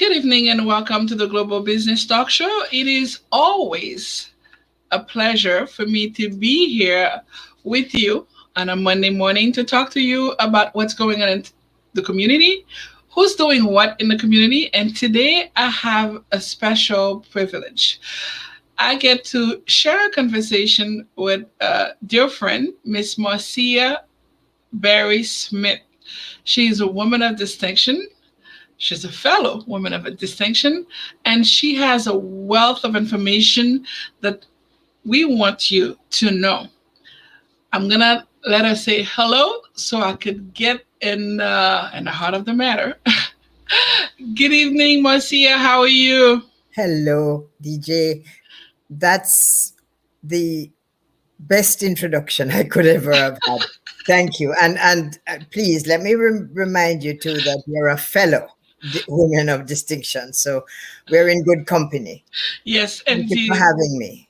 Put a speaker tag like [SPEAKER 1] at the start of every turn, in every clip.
[SPEAKER 1] Good evening and welcome to the Global Business Talk Show. It is always a pleasure for me to be here with you on a Monday morning to talk to you about what's going on in the community, who's doing what in the community. And today I have a special privilege. I get to share a conversation with a dear friend, Miss Marcia Barry Smith. She's a woman of distinction. She's a fellow woman of a distinction, and she has a wealth of information that we want you to know. I'm gonna let her say hello so I could get in the heart of the matter. Good evening, Marcia. How are you?
[SPEAKER 2] Hello, DJ. That's the best introduction I could ever have had. Thank you. And please let me remind you too that you're a fellow woman of distinction. So we're in good company.
[SPEAKER 1] Yes,
[SPEAKER 2] Thank you for
[SPEAKER 1] indeed.
[SPEAKER 2] having me.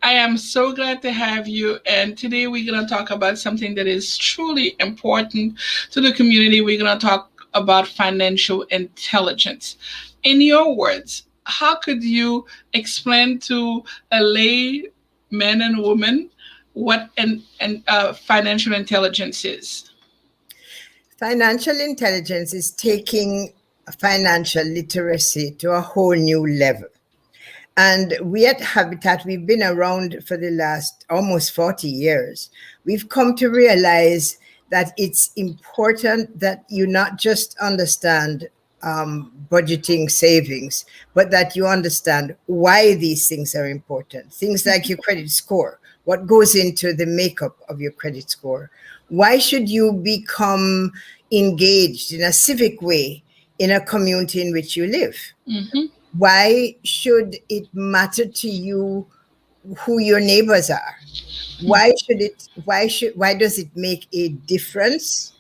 [SPEAKER 1] I am so glad to have you. And today we're going to talk about something that is truly important to the community. We're going to talk about financial intelligence. In your words, how could you explain to a lay man and woman what financial intelligence is?
[SPEAKER 2] Financial intelligence is taking financial literacy to a whole new level. And we at Habitat, we've been around for the last almost 40 years. We've come to realize that it's important that you not just understand budgeting, savings, but that you understand why these things are important. Things like your credit score, what goes into the makeup of your credit score. Why should you become engaged in a civic way in a community in which you live?
[SPEAKER 1] Mm-hmm.
[SPEAKER 2] Why should it matter to you who your neighbors are? Why does it make a difference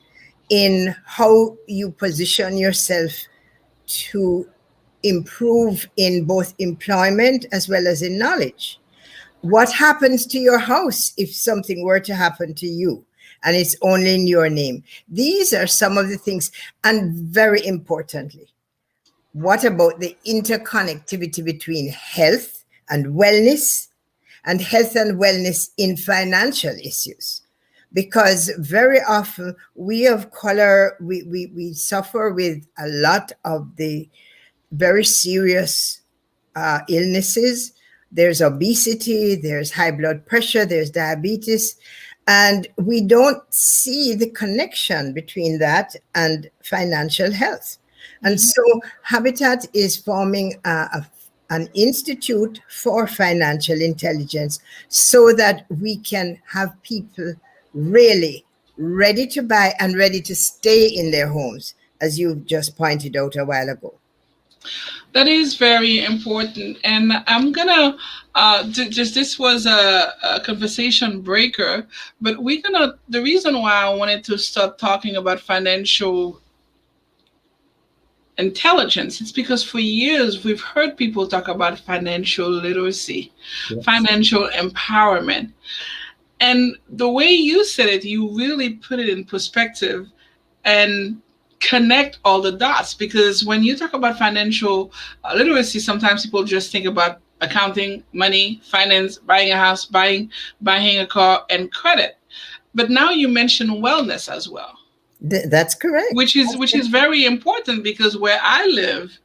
[SPEAKER 2] in how you position yourself to improve in both employment as well as in knowledge? What happens to your house if something were to happen to you and it's only in your name? These are some of the things. And very importantly, what about the interconnectivity between health and wellness in financial issues? Because very often we of color, we suffer with a lot of the very serious illnesses. There's obesity, there's high blood pressure, there's diabetes, and we don't see the connection between that and financial health. And so Habitat is forming an institute for financial intelligence so that we can have people really ready to buy and ready to stay in their homes, as you just pointed out a while ago.
[SPEAKER 1] That is very important. And I'm gonna just this was a conversation breaker, but the reason why I wanted to start talking about financial intelligence, it's because for years we've heard people talk about financial literacy,
[SPEAKER 2] Yes.
[SPEAKER 1] financial empowerment. And the way you said it, you really put it in perspective and connect all the dots. Because when you talk about financial literacy, sometimes people just think about accounting, money, finance, buying a house, buying a car, and credit. But now you mention wellness as well,
[SPEAKER 2] That's correct.
[SPEAKER 1] which is very important because where I live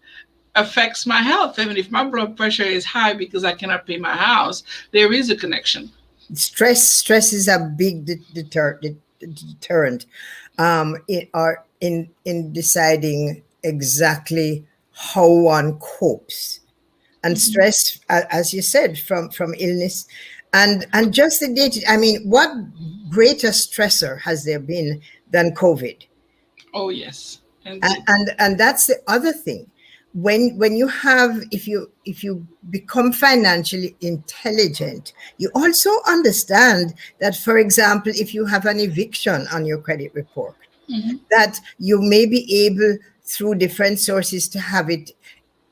[SPEAKER 1] affects my health. Even if my blood pressure is high because I cannot pay my house, there is a connection.
[SPEAKER 2] Stress is a big deterrent in deciding exactly how one copes. And stress, as you said, from illness and just the data. I mean, what greater stressor has there been than COVID?
[SPEAKER 1] Oh yes. And
[SPEAKER 2] And that's the other thing. When you have, if you become financially intelligent, you also understand that, for example, if you have an eviction on your credit report, that you may be able through different sources to have it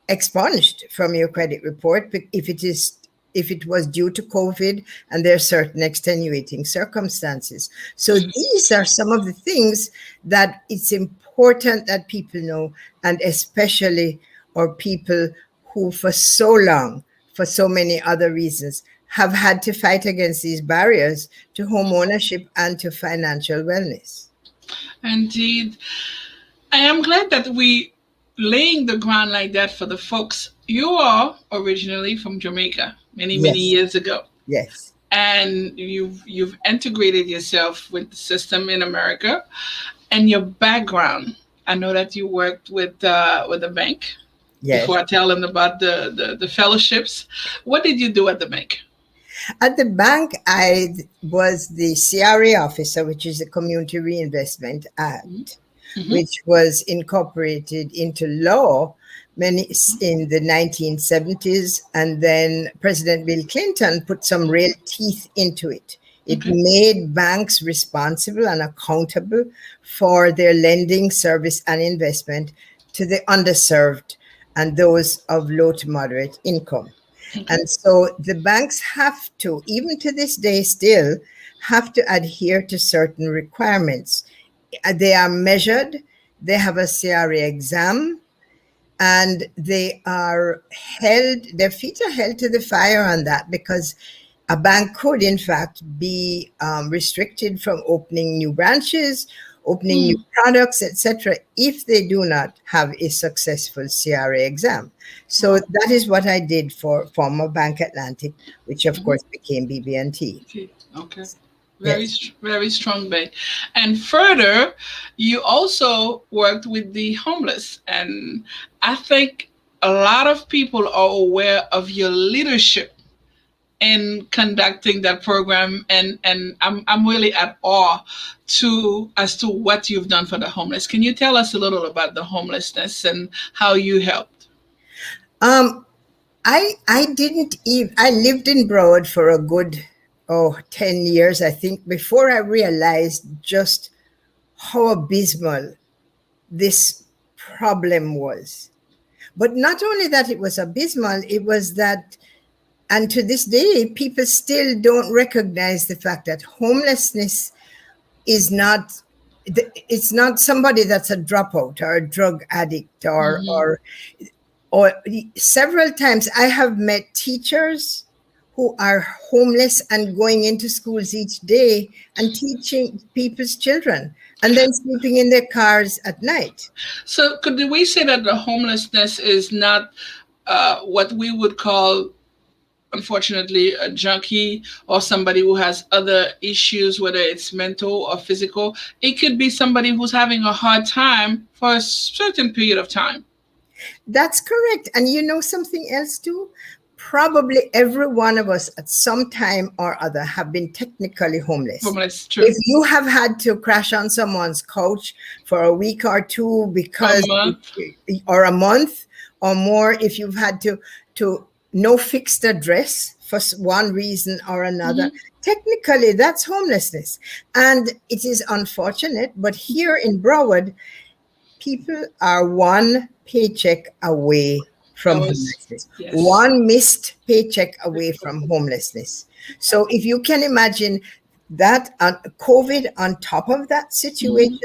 [SPEAKER 2] expunged from your credit report if it was due to COVID and there are certain extenuating circumstances. So these are some of the things that it's important that people know, and especially or people who for so long, for so many other reasons, have had to fight against these barriers to home ownership and to financial wellness.
[SPEAKER 1] Indeed. I am glad that we laying the ground like that for the folks. You are originally from Jamaica many
[SPEAKER 2] Yes,
[SPEAKER 1] years ago,
[SPEAKER 2] yes,
[SPEAKER 1] and you've integrated yourself with the system in America and your background. I know that you worked with the bank.
[SPEAKER 2] yes.
[SPEAKER 1] Before I tell them about the fellowships, what did you do at the bank?
[SPEAKER 2] At the bank, I was the CRA officer, which is the Community Reinvestment Act,
[SPEAKER 1] Mm-hmm.
[SPEAKER 2] which was incorporated into law many in the 1970s, and then President Bill Clinton put some real teeth into it. It
[SPEAKER 1] Okay.
[SPEAKER 2] made banks responsible and accountable for their lending, service, and investment to the underserved and those of low to moderate income.
[SPEAKER 1] Okay.
[SPEAKER 2] And so the banks have to, even to this day, still have to adhere to certain requirements. They are measured, they have a CRA exam, and they are held, their feet are held to the fire on that, because a bank could, in fact, be restricted from opening new branches, opening new
[SPEAKER 1] Mm.
[SPEAKER 2] products, etc., if they do not have a successful CRA exam. So
[SPEAKER 1] Wow.
[SPEAKER 2] that is what I did for former Bank Atlantic, which of
[SPEAKER 1] Mm-hmm.
[SPEAKER 2] course became BB&T.
[SPEAKER 1] Okay. Okay.
[SPEAKER 2] Yes,
[SPEAKER 1] Very strong bank. And further, you also worked with the homeless, and I think a lot of people are aware of your leadership in conducting that program, and I'm really at awe to as to what you've done for the homeless. Can you tell us a little about the homelessness and how you helped?
[SPEAKER 2] um, I didn't even, I lived in Broward for a good 10 years, I think, before I realized just how abysmal this problem was. But not only that it was abysmal, it was that, and to this day, people still don't recognize the fact that homelessness is not, it's not somebody that's a dropout or a drug addict,
[SPEAKER 1] Mm-hmm.
[SPEAKER 2] or several times I have met teachers who are homeless and going into schools each day and teaching people's children and then sleeping in their cars at night.
[SPEAKER 1] So could we say that the homelessness is not what we would call, unfortunately, a junkie or somebody who has other issues, whether it's mental or physical? It could be somebody who's having a hard time for a certain period of time.
[SPEAKER 2] That's correct. And you know something else too? Probably every one of us at some time or other have been technically homeless.
[SPEAKER 1] Homeless, true.
[SPEAKER 2] If you have had to crash on someone's couch for a week or two
[SPEAKER 1] A
[SPEAKER 2] because,
[SPEAKER 1] month.
[SPEAKER 2] or a month or more, if you've had to no fixed address for one reason or another,
[SPEAKER 1] Mm-hmm.
[SPEAKER 2] technically that's homelessness. And it is unfortunate, but here in Broward, people are one paycheck away
[SPEAKER 1] That
[SPEAKER 2] from
[SPEAKER 1] was,
[SPEAKER 2] homelessness,
[SPEAKER 1] yes.
[SPEAKER 2] one missed paycheck away from homelessness. So if you can imagine that, COVID on top of that
[SPEAKER 1] Mm-hmm.
[SPEAKER 2] situation.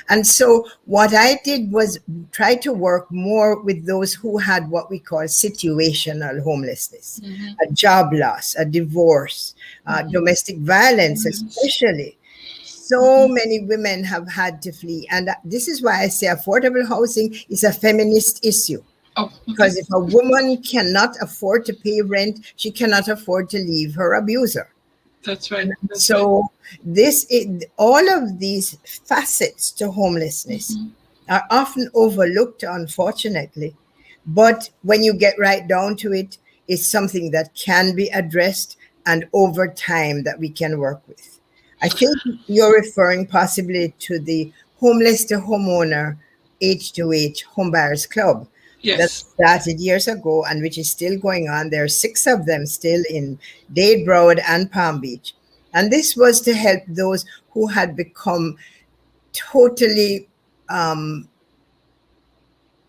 [SPEAKER 2] And so what I did was try to work more with those who had what we call situational homelessness,
[SPEAKER 1] Mm-hmm.
[SPEAKER 2] a job loss, a divorce,
[SPEAKER 1] Mm-hmm.
[SPEAKER 2] domestic violence,
[SPEAKER 1] Yes.
[SPEAKER 2] especially. So
[SPEAKER 1] Mm-hmm.
[SPEAKER 2] many women have had to flee. And this is why I say affordable housing is a feminist issue.
[SPEAKER 1] Oh, okay.
[SPEAKER 2] Because if a woman cannot afford to pay rent, she cannot afford to leave her abuser.
[SPEAKER 1] That's right.
[SPEAKER 2] And
[SPEAKER 1] That's right.
[SPEAKER 2] so all of these facets to homelessness
[SPEAKER 1] Mm-hmm.
[SPEAKER 2] are often overlooked, unfortunately. But when you get right down to it, it's something that can be addressed and over time that we can work with. I think you're referring possibly to the homeless to homeowner H2H Home Buyers Club that
[SPEAKER 1] Yes.
[SPEAKER 2] started years ago and which is still going on. There are six of them still in Dade, Broward, and Palm Beach. And this was to help those who had become totally um,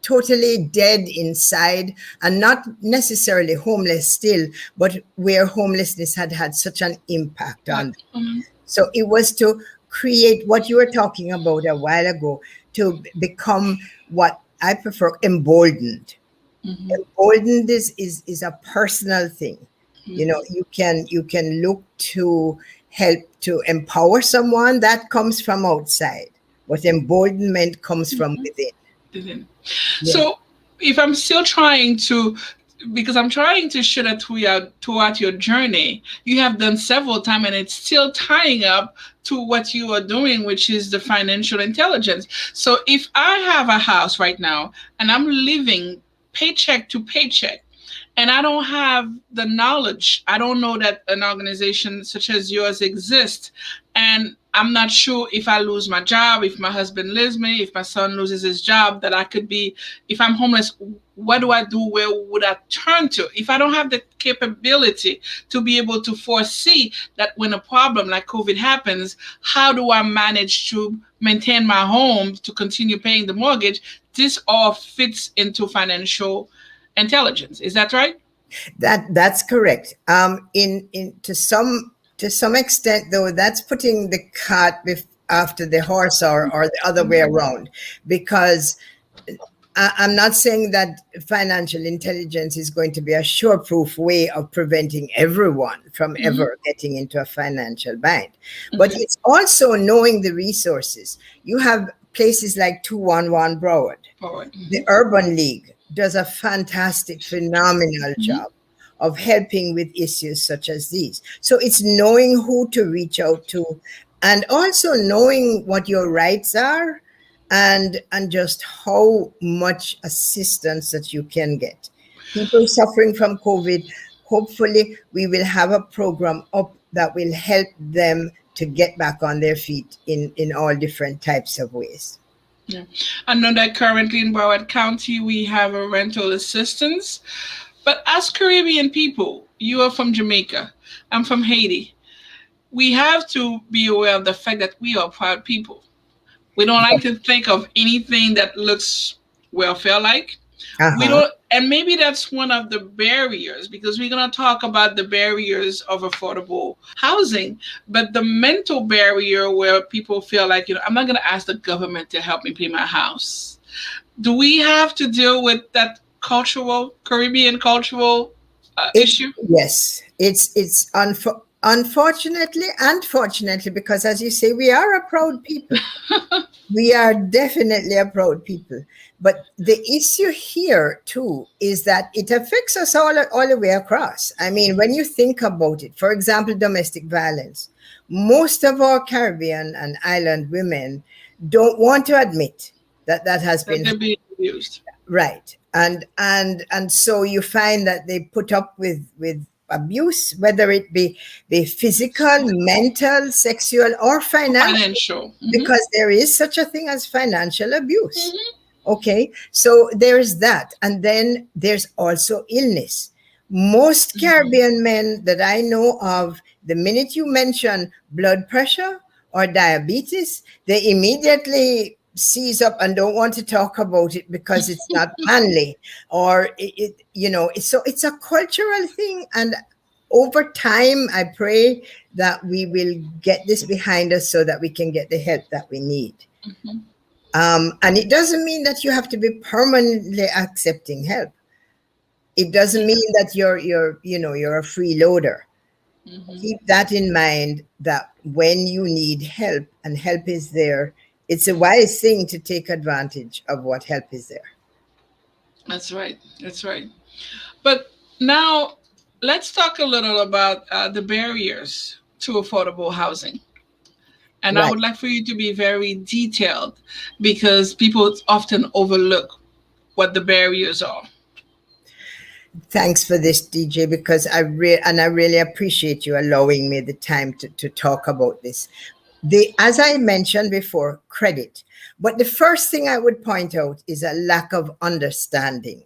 [SPEAKER 2] totally dead inside and not necessarily homeless still, but where homelessness had had such an impact on them.
[SPEAKER 1] Mm-hmm.
[SPEAKER 2] So it was to create what you were talking about a while ago, to become what I prefer emboldened.
[SPEAKER 1] Mm-hmm.
[SPEAKER 2] Emboldened is a personal thing. You can look to help to empower someone. That comes from outside, but emboldenment comes from within.
[SPEAKER 1] Mm-hmm.
[SPEAKER 2] Yeah.
[SPEAKER 1] So if I'm still trying to, because I'm trying to show that throughout your journey, you have done several times, and it's still tying up to what you are doing, which is the financial intelligence. So if I have a house right now and I'm living paycheck to paycheck, and I don't have the knowledge. I don't know that an organization such as yours exists. And I'm not sure if I lose my job, if my husband leaves me, if my son loses his job, that I could be, if I'm homeless, what do I do? Where would I turn to? If I don't have the capability to be able to foresee that when a problem like COVID happens, how do I manage to maintain my home to continue paying the mortgage? This all fits into financial intelligence. Is that right?
[SPEAKER 2] That's correct. In to some extent, though, that's putting the cart after the horse, or the other way around, because I'm not saying that financial intelligence is going to be a sure-proof way of preventing everyone from
[SPEAKER 1] Mm-hmm.
[SPEAKER 2] ever getting into a financial bind, but
[SPEAKER 1] Okay.
[SPEAKER 2] it's also knowing the resources. You have places like 211 Broward.
[SPEAKER 1] Forward.
[SPEAKER 2] The
[SPEAKER 1] Mm-hmm.
[SPEAKER 2] Urban League does a fantastic, phenomenal
[SPEAKER 1] Mm-hmm.
[SPEAKER 2] job of helping with issues such as these. So it's knowing who to reach out to, and also knowing what your rights are, and just how much assistance that you can get. People suffering from COVID, hopefully we will have a program up that will help them to get back on their feet in all different types of ways.
[SPEAKER 1] Yeah. I know that currently in Broward County we have a rental assistance, but as Caribbean people, you are from Jamaica, I'm from Haiti. We have to be aware of the fact that we are proud people. We don't like to think of anything that looks welfare like. We
[SPEAKER 2] Uh-huh.
[SPEAKER 1] don't, and maybe that's one of the barriers, because we're going to talk about the barriers of affordable housing, but the mental barrier where people feel like, I'm not going to ask the government to help me pay my house. Do we have to deal with that cultural, Caribbean cultural
[SPEAKER 2] It's
[SPEAKER 1] issue?
[SPEAKER 2] yes, unfortunately and fortunately, because as you say, we are a proud people. We are definitely a proud people. But the issue here too is that it affects us all the way across. I mean, when you think about it, for example, domestic violence, most of our Caribbean and island women don't want to admit that that has
[SPEAKER 1] That
[SPEAKER 2] been.
[SPEAKER 1] they're being abused.
[SPEAKER 2] Right. And so you find that they put up with abuse, whether it be physical, mental, sexual, or financial,
[SPEAKER 1] Financial. Mm-hmm.
[SPEAKER 2] because there is such a thing as financial abuse.
[SPEAKER 1] Mm-hmm.
[SPEAKER 2] Okay, so there's that. And then there's also illness. Most
[SPEAKER 1] Mm-hmm.
[SPEAKER 2] Caribbean men that I know of, the minute you mention blood pressure or diabetes, they immediately seize up and don't want to talk about it because it's not manly, or so it's a cultural thing. And over time, I pray that we will get this behind us so that we can get the help that we need.
[SPEAKER 1] Mm-hmm.
[SPEAKER 2] And it doesn't mean that you have to be permanently accepting help. It doesn't
[SPEAKER 1] Yeah.
[SPEAKER 2] mean that you're a freeloader.
[SPEAKER 1] Mm-hmm.
[SPEAKER 2] Keep that in mind, that when you need help and help is there, it's a wise thing to take advantage of what help is there.
[SPEAKER 1] That's right. That's right. But now let's talk a little about the barriers to affordable housing. And I
[SPEAKER 2] Right.
[SPEAKER 1] would like for you to be very detailed, because people often overlook what the barriers are.
[SPEAKER 2] Thanks for this, DJ, because I really appreciate you allowing me the time to talk about this. As I mentioned before, credit. But the first thing I would point out is a lack of understanding,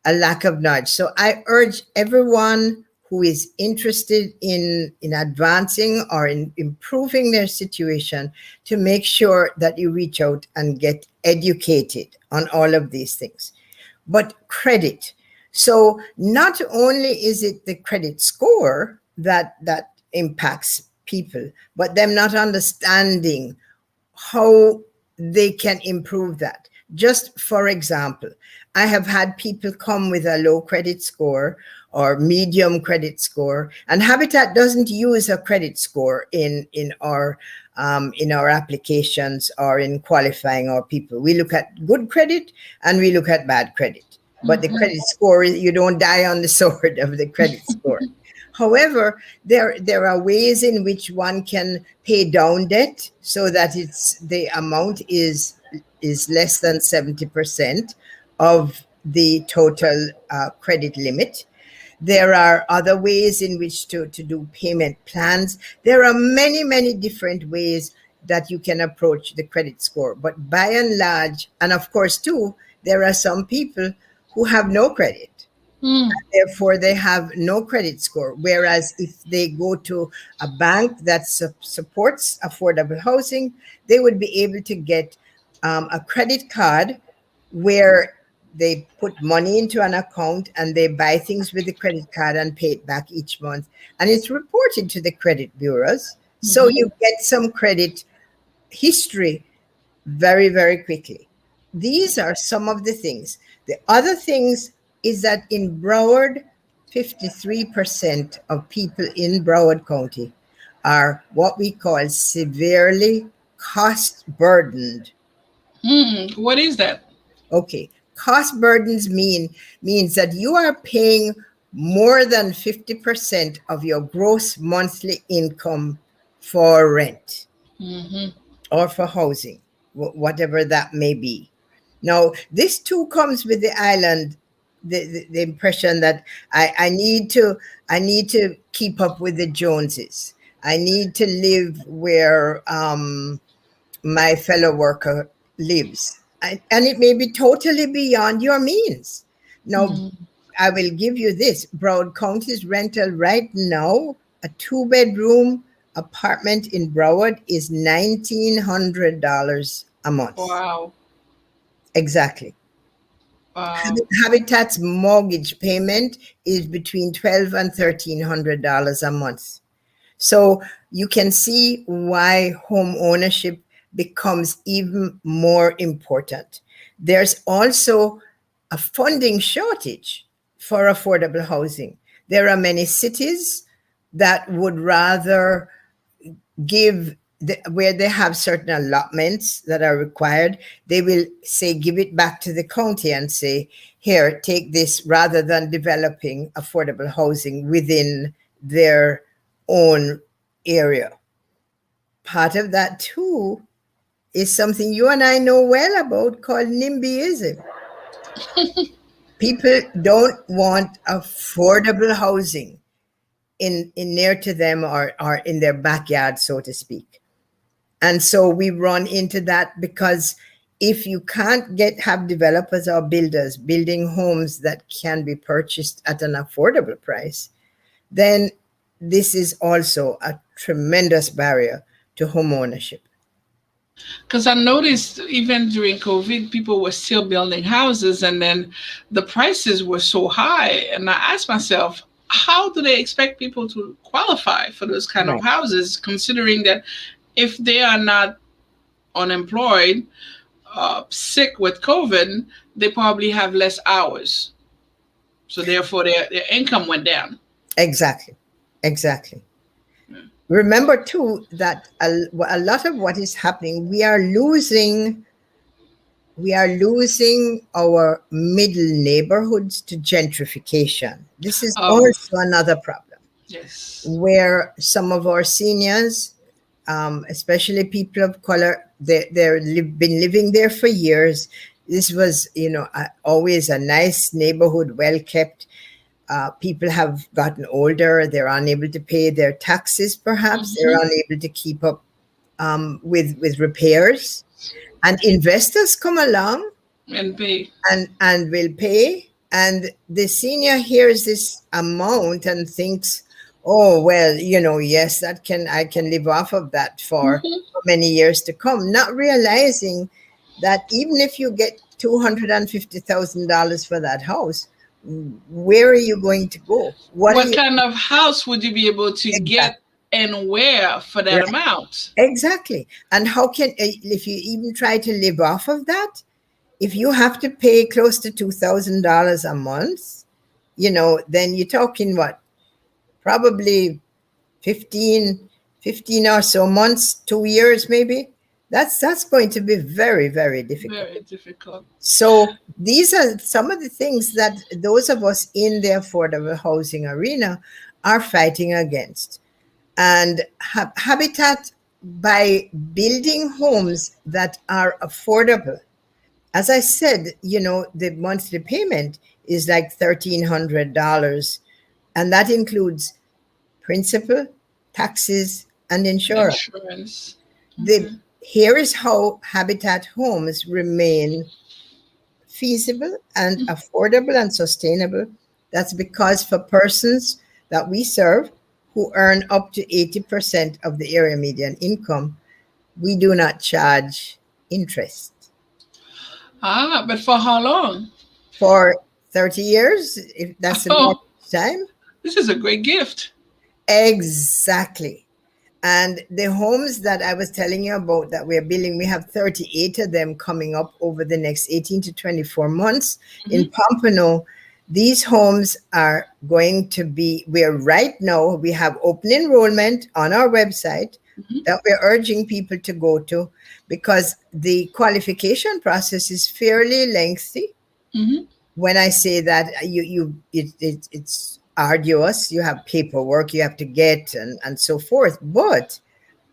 [SPEAKER 2] a lack of knowledge. So I urge everyone who is interested in advancing or in improving their situation to make sure that you reach out and get educated on all of these things. But credit. So not only is it the credit score that impacts people, but them not understanding how they can improve that. Just for example, I have had people come with a low credit score or medium credit score, and Habitat doesn't use a credit score in our applications or in qualifying our people. We look at good credit and we look at bad credit. But the
[SPEAKER 1] Mm-hmm.
[SPEAKER 2] credit score, you don't die on the sword of the credit score. However, there are ways in which one can pay down debt so that it's the amount is less than 70% of the total credit limit. There are other ways in which to do payment plans. There are many, many different ways that you can approach the credit score. But by and large, and of course, too, there are some people who have no credit.
[SPEAKER 1] Mm.
[SPEAKER 2] Therefore, they have no credit score. Whereas if they go to a bank that supports affordable housing, they would be able to get a credit card where they put money into an account and they buy things with the credit card and pay it back each month. And it's reported to the credit bureaus. So
[SPEAKER 1] Mm-hmm.
[SPEAKER 2] you get some credit history very, very quickly. These are some of the things. The other things is that in Broward, 53% of people in Broward County are what we call severely cost burdened.
[SPEAKER 1] Mm. What is that?
[SPEAKER 2] Okay, cost burdens means that you are paying more than 50% of your gross monthly income for rent
[SPEAKER 1] Mm-hmm.
[SPEAKER 2] or for housing, whatever that may be. Now, this too comes with the island, the impression that I need to keep up with the Joneses. I need to live where my fellow worker lives. And it may be totally beyond your means. Now,
[SPEAKER 1] Mm.
[SPEAKER 2] I will give you this. Broward County's rental right now, a two-bedroom apartment in Broward is $1,900 a month.
[SPEAKER 1] Wow.
[SPEAKER 2] Exactly.
[SPEAKER 1] Wow.
[SPEAKER 2] Habitat's mortgage payment is between $1,200 and $1,300 a month. So you can see why home ownership becomes even more important. There's also a funding shortage for affordable housing. There are many cities that would rather give where they have certain allotments that are required, they will say give it back to the county and say, here, take this, rather than developing affordable housing within their own area. Part of that too is something you and I know well about called NIMBYism. People don't want affordable housing in near to them or in their backyard, so to speak. And so we run into that because if you can't have developers or builders building homes that can be purchased at an affordable price, then this is also a tremendous barrier to home ownership.
[SPEAKER 1] Because I noticed even during COVID, people were still building houses, and then the prices were so high. And I asked myself, how do they expect people to qualify for those kind of
[SPEAKER 2] Right.
[SPEAKER 1] houses, considering that if they are not unemployed, sick with COVID, they probably have less hours. So therefore, their income went down.
[SPEAKER 2] Exactly. Exactly. Remember too that a lot of what is happening, we are losing our middle neighborhoods to gentrification. This is
[SPEAKER 1] Oh,
[SPEAKER 2] also another problem
[SPEAKER 1] yes.
[SPEAKER 2] where some of our seniors, especially people of color, they've been living there for years. This was, always a nice neighborhood, well kept. People have gotten older. They're unable to pay their taxes, perhaps. They're
[SPEAKER 1] Hmm.
[SPEAKER 2] unable to keep up with repairs. And investors come along
[SPEAKER 1] And pay.
[SPEAKER 2] and will pay. And the senior hears this amount and thinks, oh, well, yes, I can live off of that for
[SPEAKER 1] Hmm.
[SPEAKER 2] many years to come, not realizing that even if you get $250,000 for that house, where are you going to go? What are
[SPEAKER 1] What
[SPEAKER 2] you
[SPEAKER 1] kind of house would you be able to
[SPEAKER 2] exactly
[SPEAKER 1] get and where for that amount?
[SPEAKER 2] exactly? And how can if you even try to live off of that? if you have to pay close to $2,000 a month, then you're talking what? Probably 15, 15 or so months, 2 years maybe. That's going to be very, very difficult.
[SPEAKER 1] Very difficult.
[SPEAKER 2] So these are some of the things that those of us in the affordable housing arena are fighting against. And Habitat, by building homes that are affordable, as I said, the monthly payment is like $1,300, and that includes principal, taxes, and insurance.
[SPEAKER 1] Insurance.
[SPEAKER 2] The
[SPEAKER 1] Okay.
[SPEAKER 2] Here is how Habitat homes remain feasible and affordable and sustainable. That's because for persons that we serve who earn up to 80% of the area median income, we do not charge interest.
[SPEAKER 1] Ah, but for how long?
[SPEAKER 2] For 30 years, if that's the
[SPEAKER 1] Oh,
[SPEAKER 2] mortgage time.
[SPEAKER 1] this is a great gift.
[SPEAKER 2] Exactly. And the homes that I was telling you about that we're building, we have 38 of them coming up over the next 18 to 24 months in
[SPEAKER 1] Hmm.
[SPEAKER 2] Pompano. These homes are going to be, we're right now, we have open enrollment on our website
[SPEAKER 1] Hmm.
[SPEAKER 2] that we're urging people to go to, because the qualification process is fairly lengthy.
[SPEAKER 1] Hmm.
[SPEAKER 2] When I say that, it's arduous. You have paperwork you have to get, and so forth. But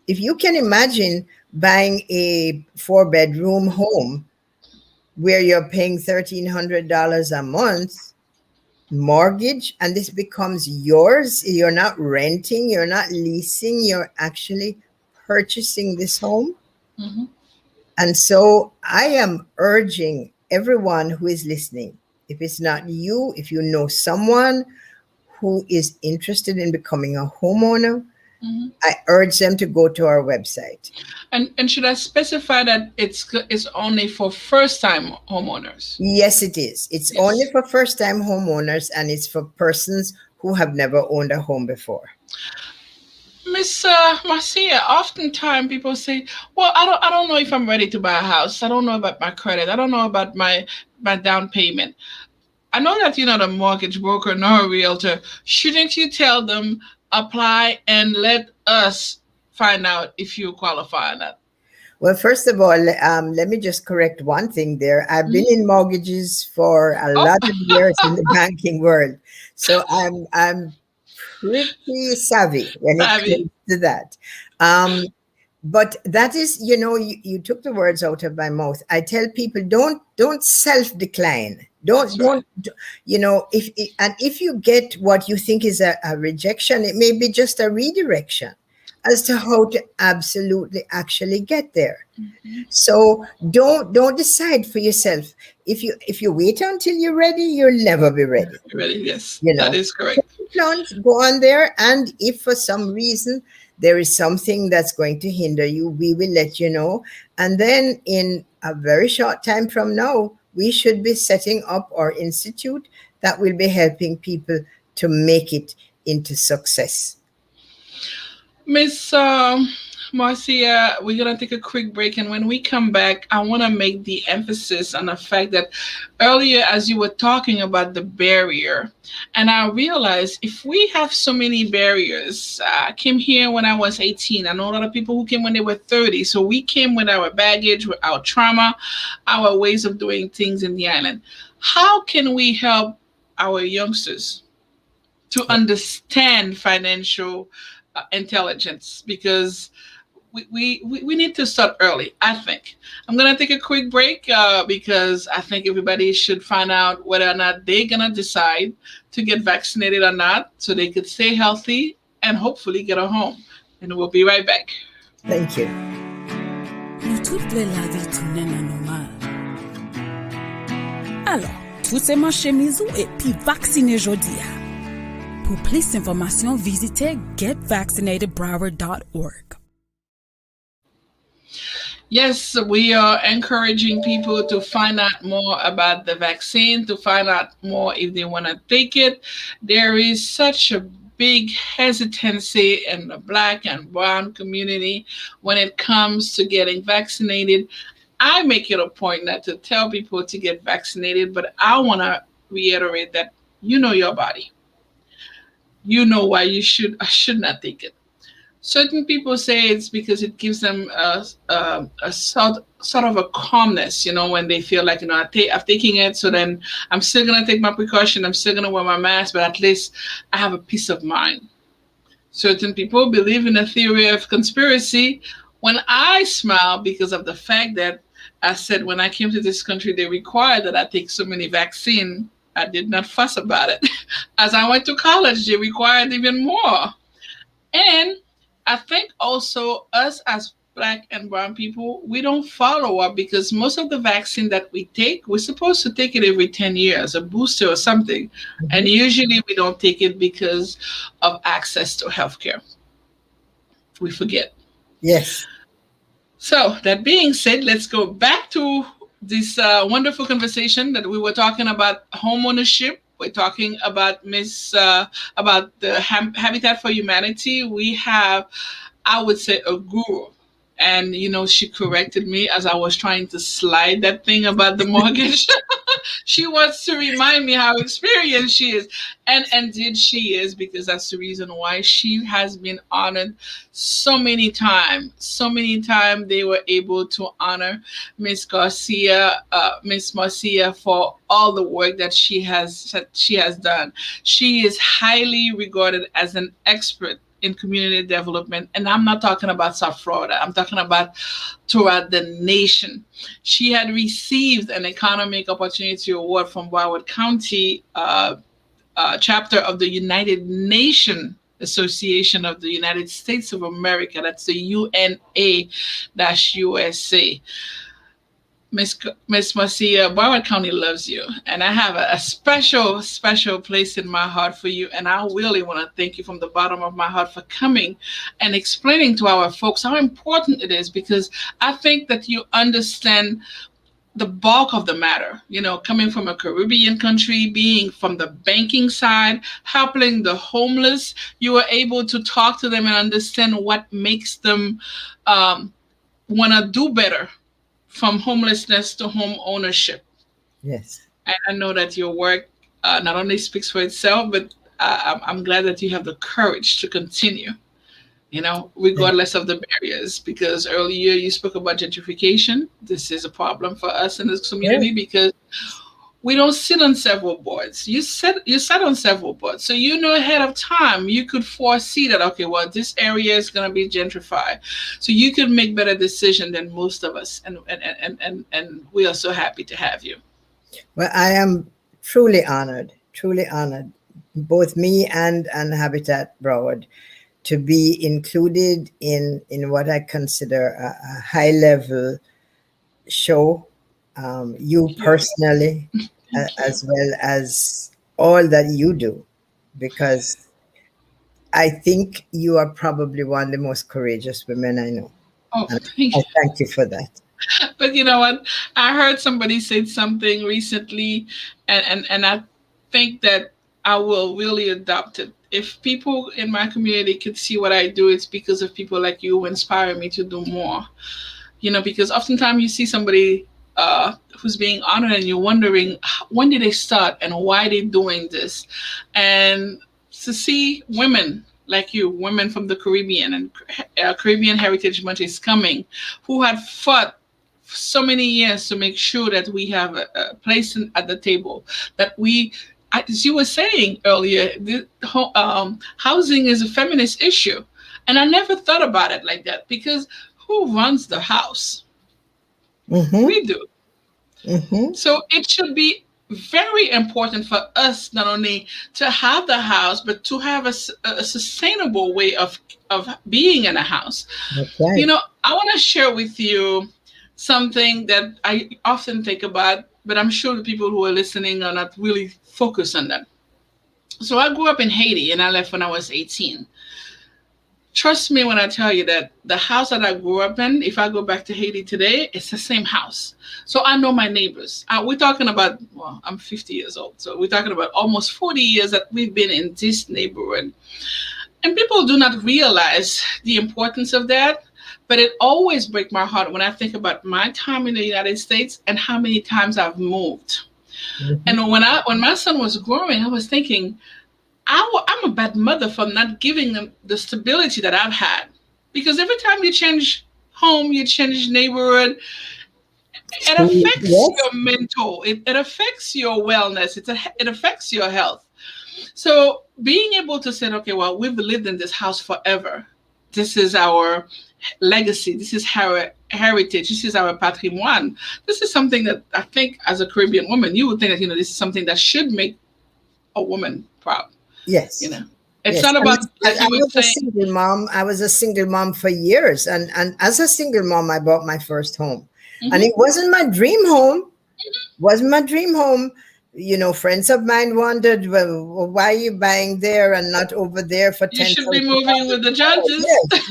[SPEAKER 2] if you can imagine buying a 4-bedroom home where you're paying $1,300 a month mortgage, and this becomes yours, you're not renting, you're not leasing, you're actually purchasing this home.
[SPEAKER 1] Hmm.
[SPEAKER 2] And so I am urging everyone who is listening, if it's not you, if you know someone who is interested in becoming a homeowner,
[SPEAKER 1] Hmm.
[SPEAKER 2] I urge them to go to our website.
[SPEAKER 1] And should I specify that it's only for first time homeowners?
[SPEAKER 2] Yes, it is. It's only
[SPEAKER 1] Yes.
[SPEAKER 2] for first time homeowners, and it's for persons who have never owned a home before.
[SPEAKER 1] Miss Marcia, oftentimes people say, "Well, I don't know if I'm ready to buy a house. I don't know about my credit. I don't know about my down payment." I know that you're not a mortgage broker nor a realtor. Shouldn't you tell them apply and let us find out if you qualify or not?
[SPEAKER 2] Well, first of all, let me just correct one thing there. I've been
[SPEAKER 1] Mhm.
[SPEAKER 2] in mortgages for a
[SPEAKER 1] Oh,
[SPEAKER 2] lot of years in the banking world, so I'm pretty savvy when it
[SPEAKER 1] savvy.
[SPEAKER 2] comes to that. Um, but that is, you took the words out of my mouth. I tell people, don't self decline.
[SPEAKER 1] That's right.
[SPEAKER 2] If you get what you think is a rejection, it may be just a redirection as to how to absolutely actually get there.
[SPEAKER 1] Mhm.
[SPEAKER 2] So don't decide for yourself. If you wait until you're ready, you'll never be ready.
[SPEAKER 1] Ready? Yes,
[SPEAKER 2] You
[SPEAKER 1] that
[SPEAKER 2] know,
[SPEAKER 1] is correct.
[SPEAKER 2] plans, go on there. And if for some reason there is something that's going to hinder you, we will let you know. And then in a very short time from now, we should be setting up our institute that will be helping people to make it into success.
[SPEAKER 1] Miss Marcia, we're gonna take a quick break, and when we come back, I want to make the emphasis on the fact that earlier, as you were talking about the barrier, and I realized if we have so many barriers, I came here when I was 18. I know a lot of people who came when they were 30. So we came with our baggage, with our trauma, our ways of doing things in the island. How can we help our youngsters to understand financial intelligence? Because we need to start early, I think. I'm going to take a quick break because I think everybody should find out whether or not they're going to decide to get vaccinated or not so they could stay healthy and hopefully get a home. And we'll be right back.
[SPEAKER 2] Thank you.
[SPEAKER 3] Nous toutes les la vie tourner normal. Alors, tout se manche mizou et puis vacciner jodia. Pour plus d'informations, visitez getvaccinated.broward.org.
[SPEAKER 1] Yes, we are encouraging people to find out more about the vaccine, to find out more if they want to take it. There is such a big hesitancy in the black and brown community when it comes to getting vaccinated. I make it a point not to tell people to get vaccinated, but I want to reiterate that you know your body. You know why you should or should not take it. Certain people say it's because it gives them a sort of a calmness, when they feel like, I'm taking it, so then I'm still going to take my precaution, I'm still going to wear my mask, but at least I have a peace of mind. Certain people believe in a theory of conspiracy. When I smile because of the fact that I said when I came to this country, they required that I take so many vaccines. I did not fuss about it. As I went to college, they required even more. And I think also us as black and brown people, we don't follow up because most of the vaccine that we take, we're supposed to take it every 10 years, a booster or something. And
[SPEAKER 2] Mhm.
[SPEAKER 1] usually we don't take it because of access to healthcare. We forget.
[SPEAKER 2] Yes.
[SPEAKER 1] So, that being said, let's go back to this wonderful conversation that we were talking about home ownership. We're talking about about the Habitat for Humanity. We have, I would say, a guru. And she corrected me as I was trying to slide that thing about the mortgage. She wants to remind me how experienced she is. And indeed she is, because that's the reason why she has been honored so many times. So many times they were able to honor Miss Marcia for all the work that she has done. She is highly regarded as an expert in community development. And I'm not talking about South Florida. I'm talking about throughout the nation. She had received an Economic Opportunity Award from Broward County chapter of the United Nations Association of the United States of America. That's the UNA-USA. Miss Marcia, Broward County loves you, and I have a special, special place in my heart for you. And I really want to thank you from the bottom of my heart for coming and explaining to our folks how important it is, because I think that you understand the bulk of the matter. Coming from a Caribbean country, being from the banking side, helping the homeless, you are able to talk to them and understand what makes them want to do better from homelessness to home ownership.
[SPEAKER 2] Yes.
[SPEAKER 1] And I know that your work not only speaks for itself, but I'm glad that you have the courage to continue,
[SPEAKER 2] Thank
[SPEAKER 1] regardless of the barriers. Because earlier you spoke about gentrification. This is a problem for us in this
[SPEAKER 2] you.
[SPEAKER 1] community because we don't sit on several boards. You sat on several boards, so ahead of time you could foresee that, okay, well, this area is going to be gentrified, so you could make better decision than most of us, and we are so happy to have you.
[SPEAKER 2] Well, I am truly honored, both me and Habitat Broward, to be included in what I consider a high level show. You
[SPEAKER 1] You're
[SPEAKER 2] personally, as well as all that you do, because I think you are probably one of the most courageous women I know.
[SPEAKER 1] oh,
[SPEAKER 2] And
[SPEAKER 1] thank
[SPEAKER 2] I
[SPEAKER 1] you.
[SPEAKER 2] thank you for that.
[SPEAKER 1] But you know what? I heard somebody say something recently, and I think that I will really adopt it. If people in my community could see what I do, it's because of people like you who inspire me to do more. Because oftentimes you see somebody who's being honored and you're wondering when did they start and why they doing this. And to see women like you, women from the Caribbean, and Caribbean Heritage Month is coming, who had fought so many years to make sure that we have a place at the table, that as you were saying earlier, housing is a feminist issue. And I never thought about it like that, because who runs the house?
[SPEAKER 2] Mm-hmm.
[SPEAKER 1] We do.
[SPEAKER 2] Mm-hmm.
[SPEAKER 1] So it should be very important for us not only to have the house, but to have a sustainable way of being in a house.
[SPEAKER 2] That's right.
[SPEAKER 1] I want to share with you something that I often think about, but I'm sure the people who are listening are not really focused on that. So I grew up in Haiti and I left when I was 18. Trust me when I tell you that the house that I grew up in, if I go back to Haiti today, it's the same house. So I know my neighbors. We're talking about, well, I'm 50 years old. So we're talking about almost 40 years that we've been in this neighborhood. And people do not realize the importance of that. But it always breaks my heart when I think about my time in the United States and how many times I've moved.
[SPEAKER 2] Mhm.
[SPEAKER 1] And when my son was growing, I was thinking, I'm a bad mother for not giving them the stability that I've had. Because every time you change home, you change neighborhood, it
[SPEAKER 2] True.
[SPEAKER 1] affects
[SPEAKER 2] Yes.
[SPEAKER 1] your mental, it affects your wellness, it affects your health. So being able to say, okay, well, we've lived in this house forever. This is our legacy. This is our heritage. This is our patrimoine. This is something that I think, as a Caribbean woman, you would think that this is something that should make a woman proud. You
[SPEAKER 2] Yes.
[SPEAKER 1] know, it's
[SPEAKER 2] Yes.
[SPEAKER 1] not
[SPEAKER 2] And
[SPEAKER 1] about,
[SPEAKER 2] I
[SPEAKER 1] like you were
[SPEAKER 2] was a
[SPEAKER 1] saying.
[SPEAKER 2] single mom. I was a single mom for years. And as a single mom, I bought my first home. And
[SPEAKER 1] Mhm.
[SPEAKER 2] it wasn't my dream home. Wasn't my dream home. Friends of mine wondered, well, why are you buying there and not over there for
[SPEAKER 1] You
[SPEAKER 2] ten
[SPEAKER 1] should be
[SPEAKER 2] thousand
[SPEAKER 1] moving with the
[SPEAKER 2] dollars?
[SPEAKER 1] judges.
[SPEAKER 2] Yes.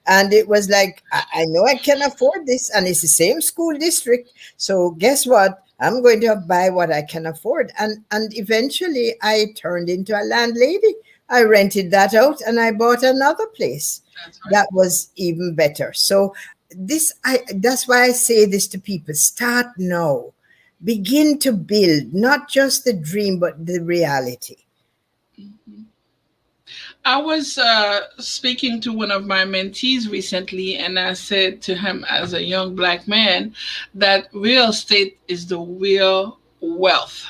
[SPEAKER 2] And it was like, I know I can afford this, and it's the same school district. So guess what? I'm going to buy what I can afford. And eventually I turned into a landlady. I rented that out and I bought another place
[SPEAKER 1] That's right.
[SPEAKER 2] that was even better. So that's why I say this to people: start now. Begin to build not just the dream but the reality.
[SPEAKER 1] Mhm. I was speaking to one of my mentees recently, and I said to him, as a young black man, that real estate is the real wealth.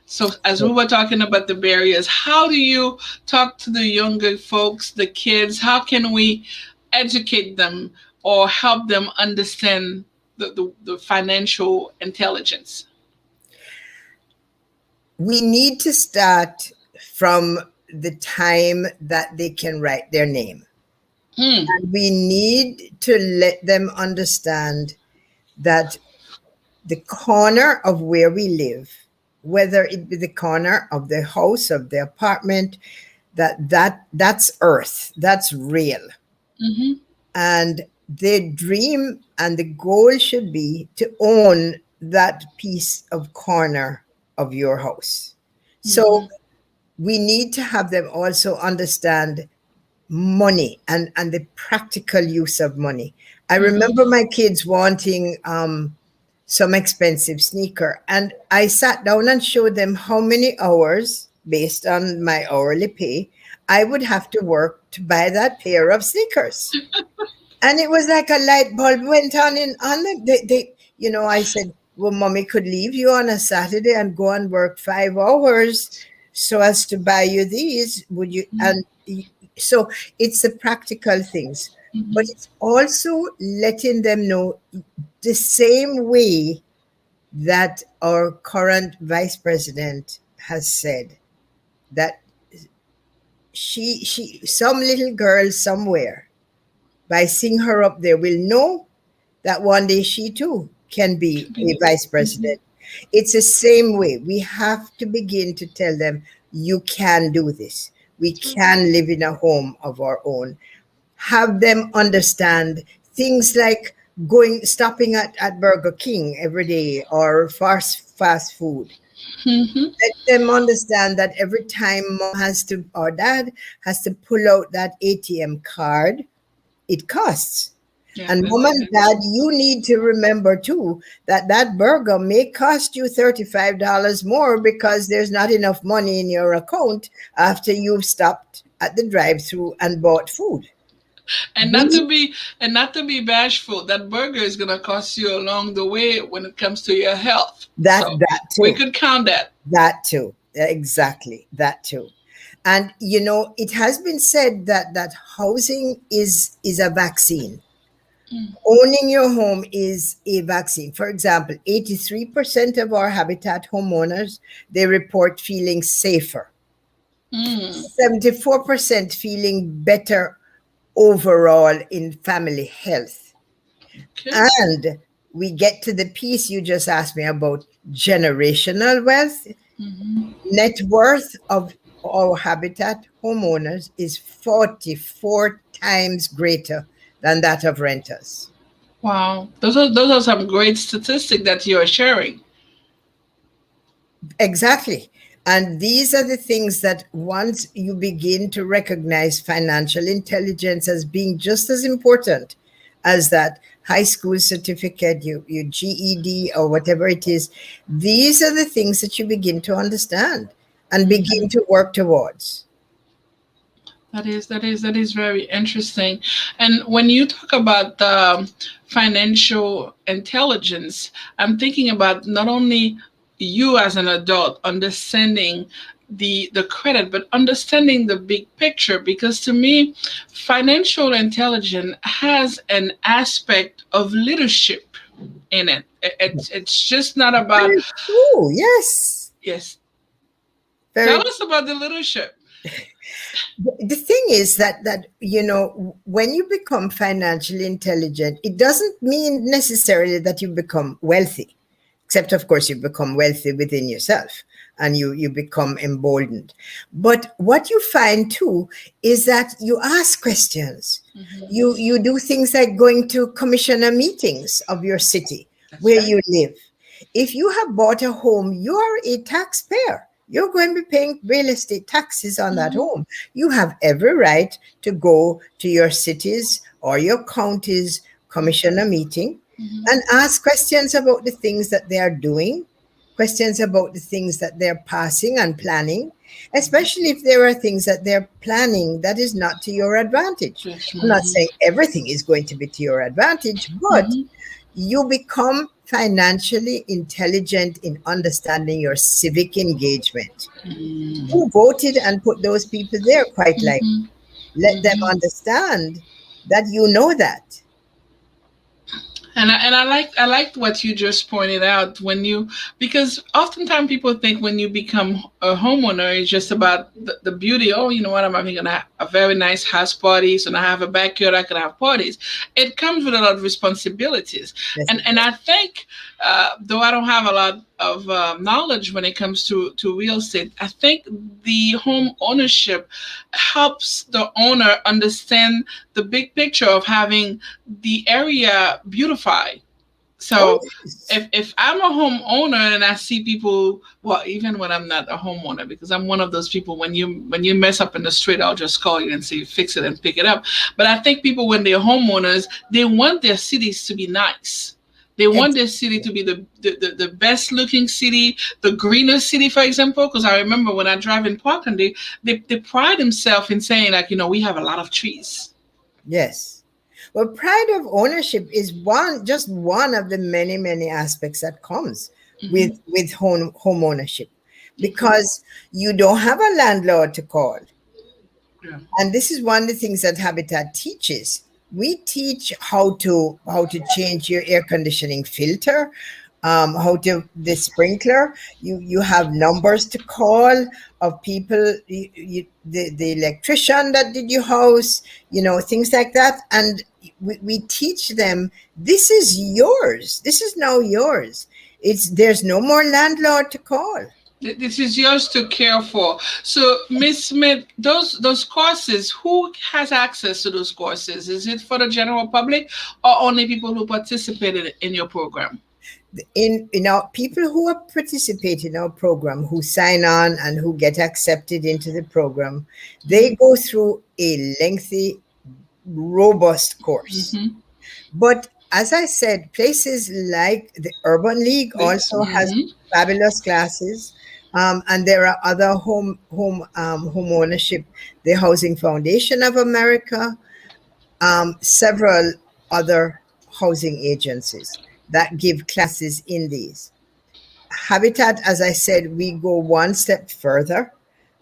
[SPEAKER 1] So, as we were talking about the barriers, how do you talk to the younger folks, the kids? How can we educate them or help them understand the financial intelligence?
[SPEAKER 2] We need to start from the time that they can write their name.
[SPEAKER 1] Hmm.
[SPEAKER 2] And we need to let them understand that the corner of where we live, whether it be the corner of the house, of the apartment, that's earth, that's real.
[SPEAKER 1] Mm-hmm.
[SPEAKER 2] And their dream and the goal should be to own that piece of corner of your house.
[SPEAKER 1] Mm-hmm.
[SPEAKER 2] So we need to have them also understand money and the practical use of money. I
[SPEAKER 1] Mm-hmm.
[SPEAKER 2] remember my kids wanting some expensive sneaker, and I sat down and showed them how many hours, based on my hourly pay, I would have to work to buy that pair of sneakers. And it was like a light bulb went on them. I said, well, mommy could leave you on a Saturday and go and work 5 hours so as to buy you these. Would you? So it's the practical things, but
[SPEAKER 1] Mm-hmm.
[SPEAKER 2] it's also letting them know the same way that our current vice president has said that she some little girl somewhere, by seeing her up there, will know that one day she too can be
[SPEAKER 1] Could be
[SPEAKER 2] a
[SPEAKER 1] the.
[SPEAKER 2] vice
[SPEAKER 1] Mm-hmm.
[SPEAKER 2] president. It's the same way. We have to begin to tell them, you can do this. We
[SPEAKER 1] That's right.
[SPEAKER 2] can live in a home of our own. Have them understand things like stopping at Burger King every day, or fast food.
[SPEAKER 1] Mm-hmm.
[SPEAKER 2] Let them understand that every time mom has to, or dad has to pull out that ATM card, it costs.
[SPEAKER 1] Yeah,
[SPEAKER 2] And mom and dad, you need to remember too that that burger may cost you $35 more because there's not enough money in your account after you've stopped at the drive-through and bought food.
[SPEAKER 1] and not
[SPEAKER 2] We
[SPEAKER 1] to be and not to be bashful, that burger is gonna cost you along the way when it comes to your health. So
[SPEAKER 2] that
[SPEAKER 1] we
[SPEAKER 2] too.
[SPEAKER 1] could count that.
[SPEAKER 2] That too. Exactly. That too. And it has been said that housing is a vaccine.
[SPEAKER 1] Mm.
[SPEAKER 2] Owning your home is a vaccine. For example, 83% of our habitat homeowners, they report feeling safer.
[SPEAKER 1] Mm.
[SPEAKER 2] 74% feeling better overall in family health.
[SPEAKER 1] Okay.
[SPEAKER 2] And we get to the piece you just asked me about, generational wealth.
[SPEAKER 1] Mm-hmm.
[SPEAKER 2] Net worth of our habitat homeowners is 44 times greater than that of renters.
[SPEAKER 1] Wow, those are some great statistics that you are sharing.
[SPEAKER 2] Exactly. And these are the things that once you begin to recognize financial intelligence as being just as important as that high school certificate, your GED or whatever it is. These are the things that you begin to understand and begin to work towards.
[SPEAKER 1] That is very interesting. And when you talk about financial intelligence, I'm thinking about not only you as an adult understanding the credit, but understanding the big picture. Because to me, financial intelligence has an aspect of leadership in it. It's just not about,
[SPEAKER 2] Very true. Yes.
[SPEAKER 1] yes. Tell
[SPEAKER 2] Very.
[SPEAKER 1] us about the leadership.
[SPEAKER 2] The thing is that when you become financially intelligent, it doesn't mean necessarily that you become wealthy, except of course you become wealthy within yourself and you become emboldened. But what you find too is that you ask questions. You do things like going to commissioner meetings of your city where you live. If you have bought a home, you are a taxpayer. You're going to be paying real estate taxes on that home. You have every right to go to your city's or your county's commissioner meeting and ask questions about the things that they are doing, questions about the things that they're passing and planning, especially if there are things that they're planning that is not to your advantage.
[SPEAKER 1] Yes.
[SPEAKER 2] I'm not saying everything is going to be to your advantage, but you become financially intelligent in understanding your civic engagement. Who voted and put those people there? Quite like, let them understand that you know that.
[SPEAKER 1] And I liked what you just pointed out when you, because oftentimes people think when you become a homeowner it's just about the beauty. Oh, you know what, I'm having a very nice house party, so now I have a backyard, I can have parties. It comes with a lot of responsibilities.
[SPEAKER 2] Yes,
[SPEAKER 1] And I think, though I don't have a lot of knowledge when it comes to real estate, I think the home ownership helps the owner understand the big picture of having the area beautified.
[SPEAKER 2] oh,
[SPEAKER 1] So
[SPEAKER 2] yes.
[SPEAKER 1] if I'm a homeowner and I see people, well, even when I'm not a homeowner, because I'm one of those people, when you mess up in the street, I'll just call you and say fix it and pick it up. But I think people, when they're homeowners, they want their cities to be nice. They want their city
[SPEAKER 2] Exactly.
[SPEAKER 1] to be the best looking city, the greener city, for example. Because I remember when I drive in Parkland, they pride themselves in saying, like, we have a lot of trees.
[SPEAKER 2] Yes. Well, pride of ownership is just one of the many, many aspects that comes with home ownership, because you don't have a landlord to call.
[SPEAKER 1] Yeah.
[SPEAKER 2] And this is one of the things that Habitat teaches. We teach how to change your air conditioning filter, how to the sprinkler. You have numbers to call of people, the electrician that did your house, things like that. And we teach them, this is yours. This is now yours. There's no more landlord to call.
[SPEAKER 1] This is yours to care for. So, Miss Smith, those courses, who has access to those courses? Is it for the general public or only people who participated in your program?
[SPEAKER 2] In our people who are participate in our program, who sign on and who get accepted into the program, they go through a lengthy, robust course.
[SPEAKER 1] Mm-hmm.
[SPEAKER 2] But as I said, places like the Urban League
[SPEAKER 1] Please.
[SPEAKER 2] also has fabulous classes. And there are other home ownership, the Housing Foundation of America, several other housing agencies that give classes in these. Habitat, as I said, we go one step further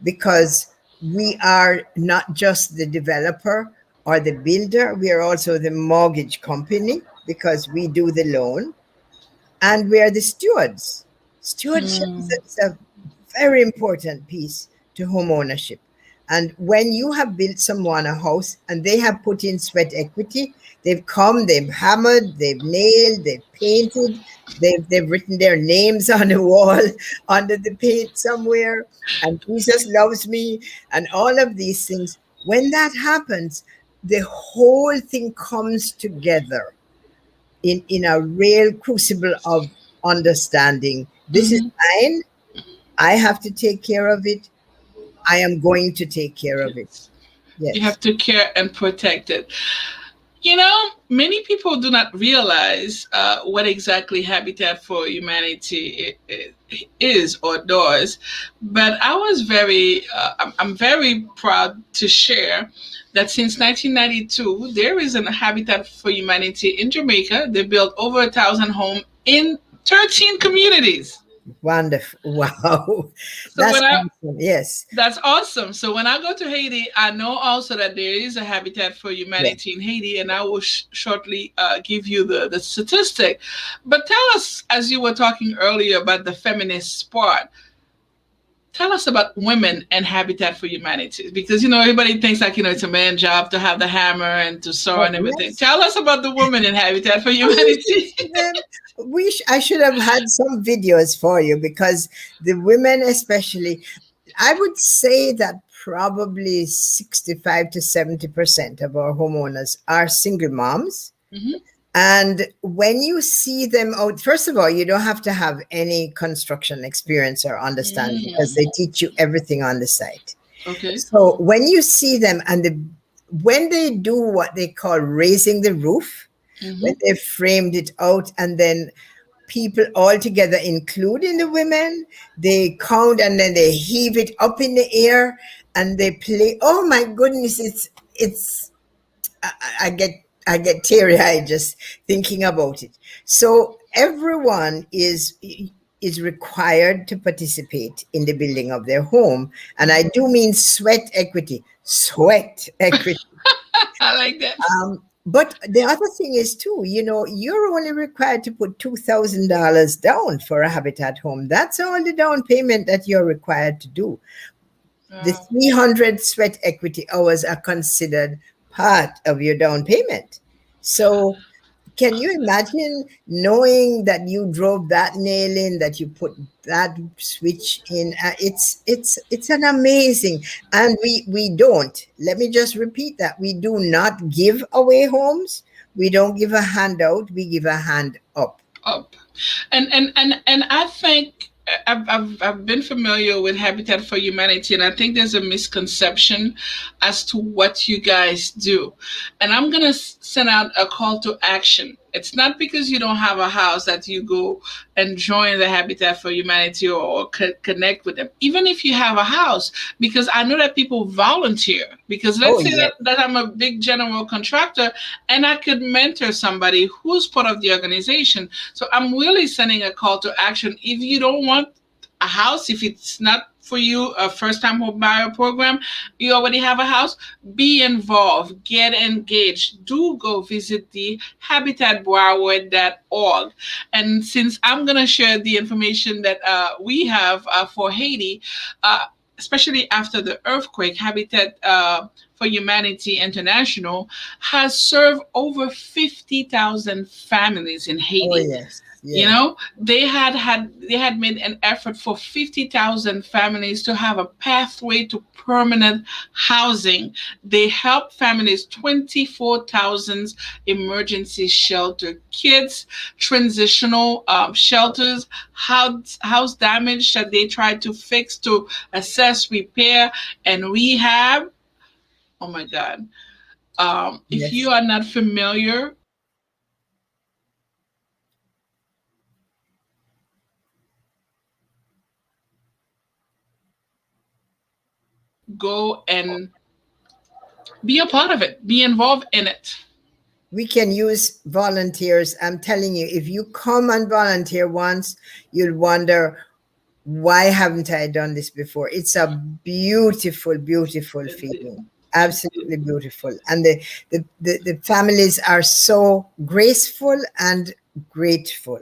[SPEAKER 2] because we are not just the developer or the builder, we are also the mortgage company because we do the loan, and we are the stewards. Stewardship is a very important piece to home ownership. And when you have built someone a house and they have put in sweat equity, they've come, they've hammered, they've nailed, they've painted, they've written their names on the wall under the paint somewhere, and Jesus loves me, and all of these things. When that happens, the whole thing comes together in a real crucible of understanding. This is
[SPEAKER 1] Mm-hmm.
[SPEAKER 2] mine. I have to take care of it. I am going to take care of it.
[SPEAKER 1] You
[SPEAKER 2] Yes.
[SPEAKER 1] have to care and protect it. Many people do not realize what exactly Habitat for Humanity is or does. But I'm very proud to share that since 1992, there is a Habitat for Humanity in Jamaica. They built over 1,000 homes in 13 communities.
[SPEAKER 2] Wonderful. Wow.
[SPEAKER 1] So
[SPEAKER 2] That's
[SPEAKER 1] when I
[SPEAKER 2] awesome. Yes.
[SPEAKER 1] That's awesome. So when I go to Haiti, I know also that there is a Habitat for
[SPEAKER 2] Yes.
[SPEAKER 1] Humanity in Haiti, and I will shortly give you the statistic. But tell us, as you were talking earlier about the feminist part, tell us about women and Habitat for Humanity, because everybody thinks like it's a man job to have the hammer and to sew
[SPEAKER 2] Oh,
[SPEAKER 1] and everything.
[SPEAKER 2] yes.
[SPEAKER 1] Tell us about the women in Habitat for
[SPEAKER 2] Oh, you should
[SPEAKER 1] Humanity.
[SPEAKER 2] see them. I should have had some videos for you, because the women, especially, I would say that probably 65 to 70% of our homeowners are single moms.
[SPEAKER 1] Hmm.
[SPEAKER 2] And when you see them out, first of all, you don't have to have any construction experience or understanding, because they
[SPEAKER 1] Mm.
[SPEAKER 2] teach you everything on the site.
[SPEAKER 1] Okay.
[SPEAKER 2] So when you see them, and when they do what they call raising the roof, when
[SPEAKER 1] Hmm.
[SPEAKER 2] they framed it out, and then people all together, including the women, they count and then they heave it up in the air and they play. Oh my goodness, it's I, I get I get teary eyed just thinking about it. So everyone is required to participate in the building of their home, and I do mean sweat equity.
[SPEAKER 1] I like that.
[SPEAKER 2] But the other thing is too, you're only required to put $2,000 down for a Habitat home. That's all the down payment that you're required to do. The
[SPEAKER 1] Wow.
[SPEAKER 2] 300 sweat equity hours are considered part of your down payment. So can you imagine knowing that you drove that nail in, that you put that switch in? It's an amazing, and we don't. Let me just repeat that: we do not give away homes. We don't give a handout. We give a hand up.
[SPEAKER 1] Up. And I think I've been familiar with Habitat for Humanity, and I think there's a misconception as to what you guys do. And I'm gonna send out a call to action. It's not because you don't have a house that you go and join the Habitat for Humanity, or connect with them. Even if you have a house, because I know that people volunteer. Because
[SPEAKER 2] Oh
[SPEAKER 1] let's say
[SPEAKER 2] yes,
[SPEAKER 1] that I'm a big general contractor and I could mentor somebody who's part of the organization. So I'm really sending a call to action. If you don't want a house, if it's not for you a first time home buyer program, you already have a house, be involved, get engaged. Do go visit the habitatbroward.org. And since I'm going to share the information that we have for Haiti, uh, especially after the earthquake, Habitat for Humanity International has served over 50,000 families in
[SPEAKER 2] oh
[SPEAKER 1] Haiti.
[SPEAKER 2] yes, yes,
[SPEAKER 1] They had made an effort for 50,000 families to have a pathway to permanent housing. They helped families 24,000 emergency shelter kids, transitional shelters, house damage that they tried to fix, to assess, repair, and rehab. Oh my God. If you
[SPEAKER 2] yes.
[SPEAKER 1] are not familiar, go and be a part of it, be involved in it.
[SPEAKER 2] We can use volunteers. I'm telling you, if you come and volunteer once, you'll wonder, why haven't I done this before? It's a beautiful, beautiful feeling. Absolutely beautiful. And the families are so graceful and grateful.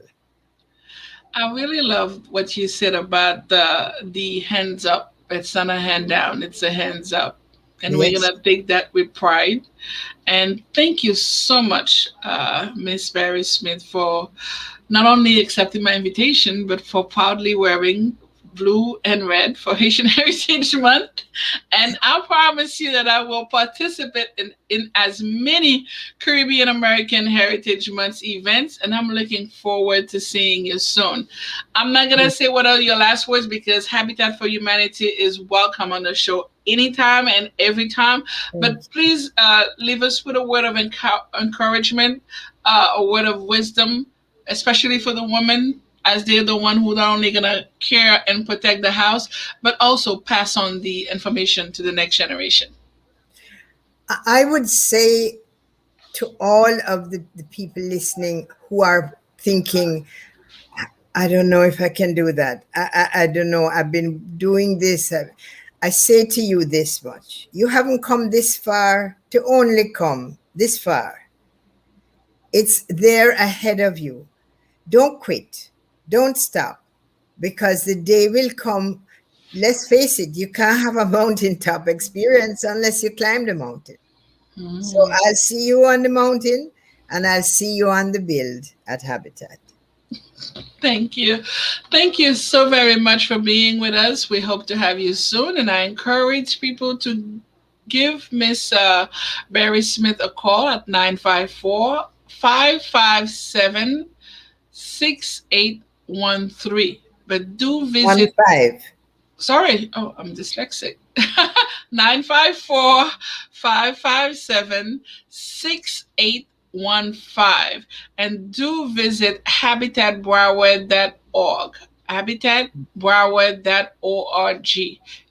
[SPEAKER 1] I really love what you said about the hands up. It's not a hand down, it's a hands up. And we're
[SPEAKER 2] Yes.
[SPEAKER 1] going to take that with pride. And thank you so much, Miss Barry Smith, for not only accepting my invitation, but for proudly wearing blue and red for Haitian Heritage Month. And I promise you that I will participate in as many Caribbean American Heritage Month events. And I'm looking forward to seeing you soon. I'm not going to say what are your last words, because Habitat for Humanity is welcome on the show anytime and every time.
[SPEAKER 2] Thank
[SPEAKER 1] But please leave us with a word of encouragement, a word of wisdom, especially for the women, as they're the one who not only gonna care and protect the house, but also pass on the information to the next generation.
[SPEAKER 2] I would say to all of the people listening who are thinking, I don't know if I can do that. I don't know. I've been doing this. I say to you this much. You haven't come this far to only come this far. It's there ahead of you. Don't quit. Don't stop, because the day will come. Let's face it, you can't have a mountaintop experience unless you climb the mountain. So
[SPEAKER 1] Mm.
[SPEAKER 2] I'll see you on the mountain, and I'll see you on the build at Habitat.
[SPEAKER 1] Thank you. Thank you so very much for being with us. We hope to have you soon. And I encourage people to give Miss Barry Smith a call at 954-557-6813. But do
[SPEAKER 2] One
[SPEAKER 1] visit,
[SPEAKER 2] five.
[SPEAKER 1] sorry, oh, I'm dyslexic. 954-557-6815, and do visit habitatbroward.org. Habitatbroward.org.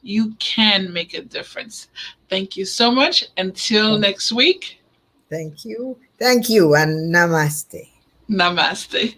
[SPEAKER 1] You can make a difference. Thank you so much. Until next week,
[SPEAKER 2] Thank you. Thank you, and namaste.
[SPEAKER 1] namaste.